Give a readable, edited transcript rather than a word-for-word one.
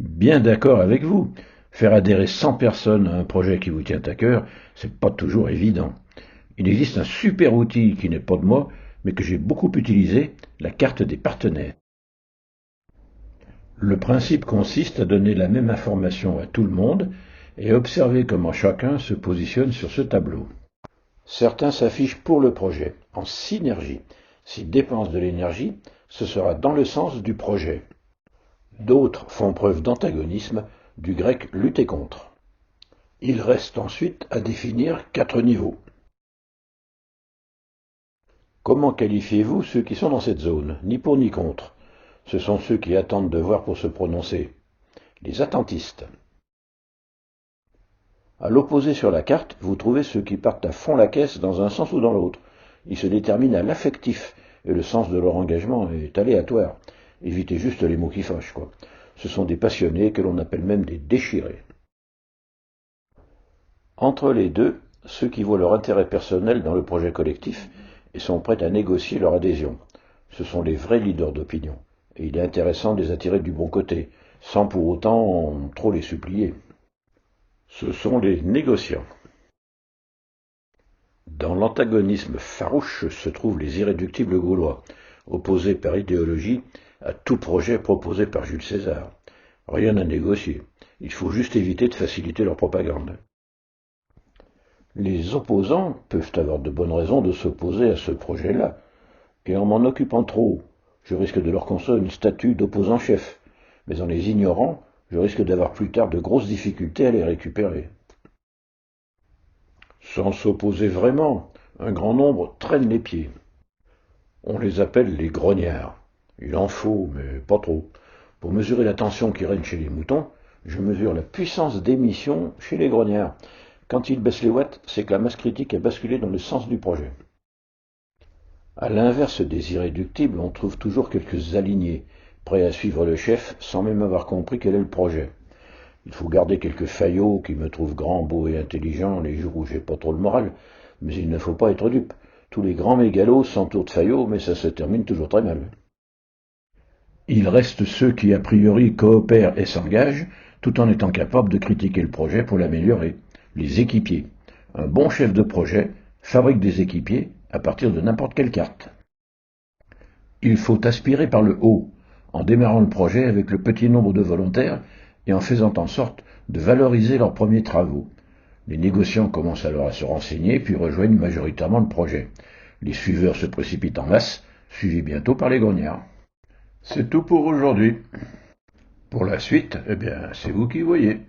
Bien d'accord avec vous. Faire adhérer 100 personnes à un projet qui vous tient à cœur, c'est pas toujours évident. Il existe un super outil qui n'est pas de moi, mais que j'ai beaucoup utilisé, la carte des partenaires. Le principe consiste à donner la même information à tout le monde et à observer comment chacun se positionne sur ce tableau. Certains s'affichent pour le projet, en synergie. S'ils dépensent de l'énergie, ce sera dans le sens du projet. D'autres font preuve d'antagonisme, du grec lutter contre. Il reste ensuite à définir 4 niveaux. Comment qualifiez-vous ceux qui sont dans cette zone, ni pour ni contre? Ce sont ceux qui attendent de voir pour se prononcer. Les attentistes. À l'opposé sur la carte, vous trouvez ceux qui partent à fond la caisse dans un sens ou dans l'autre. Ils se déterminent à l'affectif, et le sens de leur engagement est aléatoire. Évitez juste les mots qui fâchent, quoi. Ce sont des passionnés que l'on appelle même des déchirés. Entre les deux, ceux qui voient leur intérêt personnel dans le projet collectif et sont prêts à négocier leur adhésion. Ce sont les vrais leaders d'opinion, et il est intéressant de les attirer du bon côté, sans pour autant trop les supplier. Ce sont les négociants. Dans l'antagonisme farouche se trouvent les irréductibles gaulois, opposés par idéologie à tout projet proposé par Jules César. Rien à négocier, il faut juste éviter de faciliter leur propagande. Les opposants peuvent avoir de bonnes raisons de s'opposer à ce projet-là, et en m'en occupant trop, je risque de leur construire une statue d'opposant-chef, mais en les ignorant, je risque d'avoir plus tard de grosses difficultés à les récupérer. Sans s'opposer vraiment, un grand nombre traîne les pieds. On les appelle les grognards. Il en faut, mais pas trop. Pour mesurer la tension qui règne chez les moutons, je mesure la puissance d'émission chez les grognards. Quand ils baissent les watts, c'est que la masse critique a basculé dans le sens du projet. À l'inverse des irréductibles, on trouve toujours quelques alignés, prêts à suivre le chef sans même avoir compris quel est le projet. Il faut garder quelques faillots qui me trouvent grand, beau et intelligent les jours où j'ai pas trop le moral, mais il ne faut pas être dupe. Tous les grands mégalos s'entourent de faillots, mais ça se termine toujours très mal. Il reste ceux qui a priori coopèrent et s'engagent, tout en étant capables de critiquer le projet pour l'améliorer. Les équipiers. Un bon chef de projet fabrique des équipiers à partir de n'importe quelle carte. Il faut aspirer par le haut, en démarrant le projet avec le petit nombre de volontaires et en faisant en sorte de valoriser leurs premiers travaux. Les négociants commencent alors à se renseigner puis rejoignent majoritairement le projet. Les suiveurs se précipitent en masse, suivis bientôt par les grognards. C'est tout pour aujourd'hui. Pour la suite, eh bien, c'est vous qui voyez.